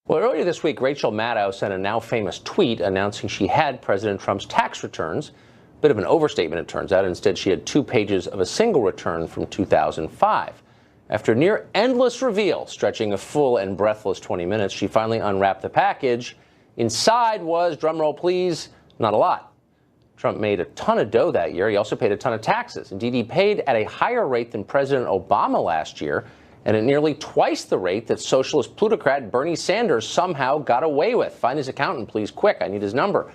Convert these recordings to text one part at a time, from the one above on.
Well, earlier this week, Rachel Maddow sent a now famous tweet announcing she had President Trump's tax returns. Bit of an overstatement, it turns out. Instead, she had 2 pages of a single return from 2005. After a near endless reveal, stretching a full and breathless 20 minutes, she finally unwrapped the package. Inside was, drumroll please, not a lot. Trump made a ton of dough that year. He also paid a ton of taxes. Indeed, he paid at a higher rate than President Obama last year, and at nearly twice the rate that socialist plutocrat Bernie Sanders somehow got away with. Find his accountant, please, quick. I need his number.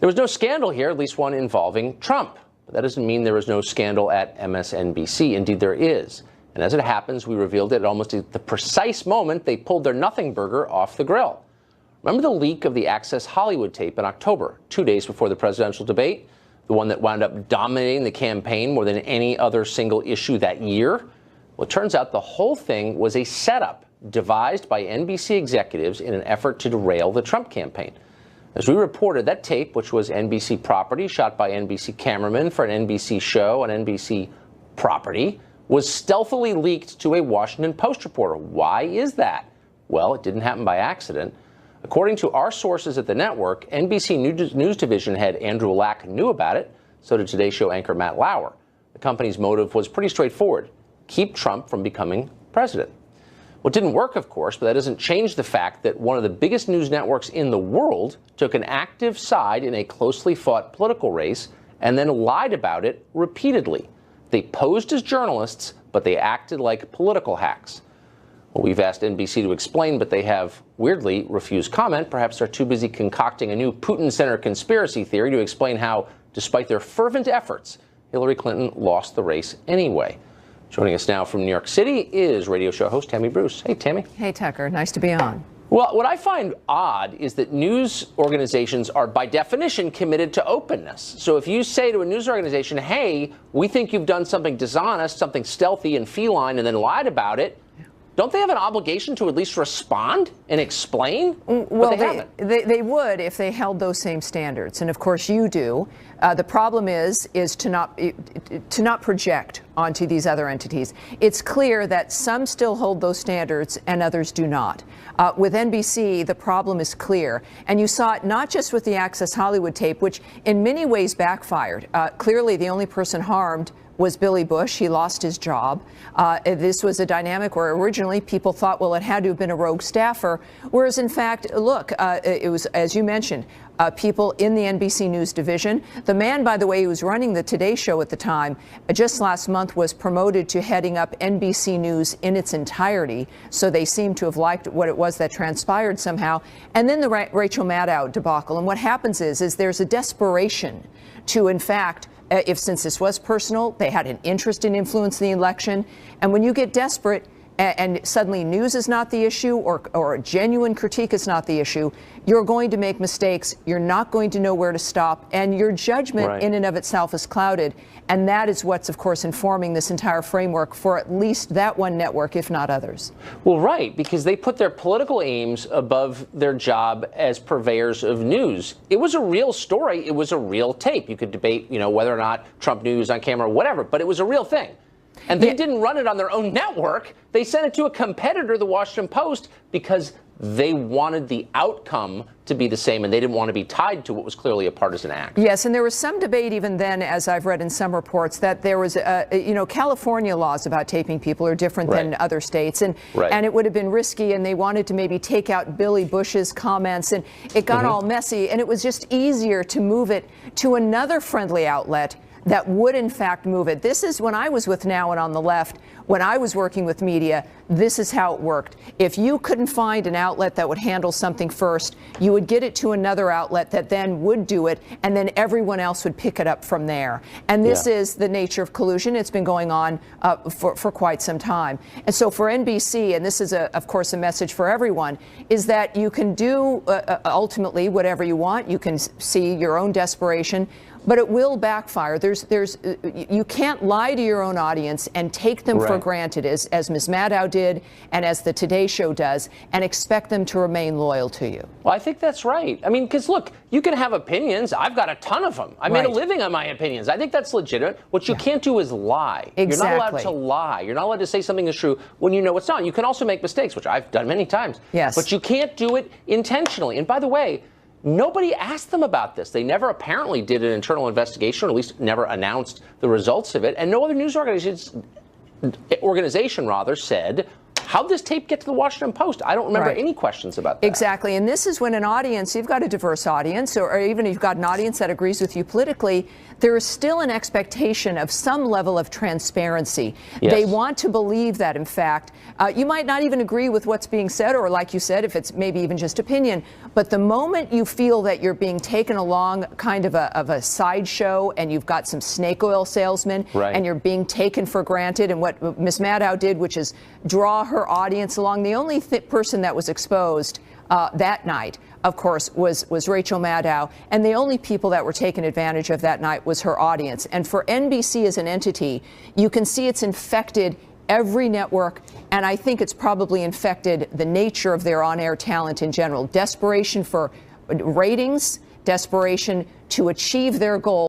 There was no scandal here, at least one involving Trump. But that doesn't mean there was no scandal at MSNBC. Indeed, there is. And as it happens, we revealed it at almost the precise moment they pulled their nothing burger off the grill. Remember the leak of the Access Hollywood tape in October, 2 days before the presidential debate? The one that wound up dominating the campaign more than any other single issue that year? Well, it turns out the whole thing was a setup devised by NBC executives in an effort to derail the Trump campaign. As we reported, that tape, which was NBC property, shot by NBC cameramen for an NBC show on NBC property, was stealthily leaked to a Washington Post reporter. Why is that? Well, it didn't happen by accident. According to our sources at the network, NBC News Division head Andrew Lack knew about it. So did Today Show anchor Matt Lauer. The company's motive was pretty straightforward: keep Trump from becoming president. Well, it didn't work, of course, but that doesn't change the fact that one of the biggest news networks in the world took an active side in a closely fought political race and then lied about it repeatedly. They posed as journalists, but they acted like political hacks. Well, we've asked NBC to explain, but they have, weirdly, refused comment. Perhaps they're too busy concocting a new Putin-Center conspiracy theory to explain how, despite their fervent efforts, Hillary Clinton lost the race anyway. Joining us now from New York City is radio show host Tammy Bruce. Hey, Tammy. Hey, Tucker. Nice to be on. Well, what I find odd is that news organizations are, by definition, committed to openness. So if you say to a news organization, hey, we think you've done something dishonest, something stealthy and feline, and then lied about it, don't they have an obligation to at least respond and explain? Well, they would if they held those same standards, and of course you do. The problem is to not project onto these other entities. It's clear that some still hold those standards and others do not. With NBC, the problem is clear, and you saw it not just with the Access Hollywood tape, which in many ways backfired. Clearly, the only person harmed was Billy Bush. He lost his job. This was a dynamic where originally people thought, well, it had to have been a rogue staffer, whereas in fact, look, it was, as you mentioned, people in the NBC News division. The man, by the way, who was running the Today Show at the time, just last month was promoted to heading up NBC News in its entirety. So they seem to have liked what it was that transpired somehow. And then the Rachel Maddow debacle. And what happens is there's a desperation to, in fact, since this was personal, they had an interest in influencing the election. And when you get desperate and suddenly news is not the issue or genuine critique is not the issue, you're going to make mistakes. You're not going to know where to stop. And your judgment in and of itself is clouded. And that is what's, of course, informing this entire framework for at least that one network, if not others. Well, right, because they put their political aims above their job as purveyors of news. It was a real story. It was a real tape. You could debate, whether or not Trump knew he was on camera or whatever, but it was a real thing. And they didn't run it on their own network. They sent it to a competitor, the Washington Post, because they wanted the outcome to be the same, and they didn't want to be tied to what was clearly a partisan act. Yes, and there was some debate even then, as I've read in some reports, that there was, California laws about taping people are different than other states, and it would have been risky, and they wanted to maybe take out Billy Bush's comments, and it got all messy, and it was just easier to move it to another friendly outlet that would, in fact, move it. This is when I was with Now and on the Left, when I was working with media, this is how it worked. If you couldn't find an outlet that would handle something first, you would get it to another outlet that then would do it, and then everyone else would pick it up from there. And this is the nature of collusion. It's been going on for quite some time. And so for NBC, and this is, of course, a message for everyone, is that you can do ultimately whatever you want. You can see your own desperation. but it will backfire. You can't lie to your own audience and take them for granted, as Ms. Maddow did and as the Today Show does, and expect them to remain loyal to you. Well, I think that's right. I mean, because look, you can have opinions. I've got a ton of them. I made a living on my opinions. I think that's legitimate. What you can't do is lie. Exactly. You're not allowed to lie. You're not allowed to say something is true when you know it's not. You can also make mistakes, which I've done many times. Yes. But you can't do it intentionally. And by the way, nobody asked them about this. They never apparently did an internal investigation, or at least never announced the results of it. And no other news organization said, how'd this tape get to the Washington Post? I don't remember any questions about that. Exactly. And this is when an audience, you've got a diverse audience, or even if you've got an audience that agrees with you politically, there is still an expectation of some level of transparency. Yes. They want to believe that, in fact, you might not even agree with what's being said, or like you said, if it's maybe even just opinion, but the moment you feel that you're being taken along kind of a sideshow, and you've got some snake oil salesmen, and you're being taken for granted, and what Ms. Maddow did, which is draw her audience along. The only person that was exposed that night, of course, was Rachel Maddow, and the only people that were taken advantage of that night was her audience. And for NBC as an entity, you can see it's infected every network, and I think it's probably infected the nature of their on-air talent in general. Desperation for ratings, desperation to achieve their goal.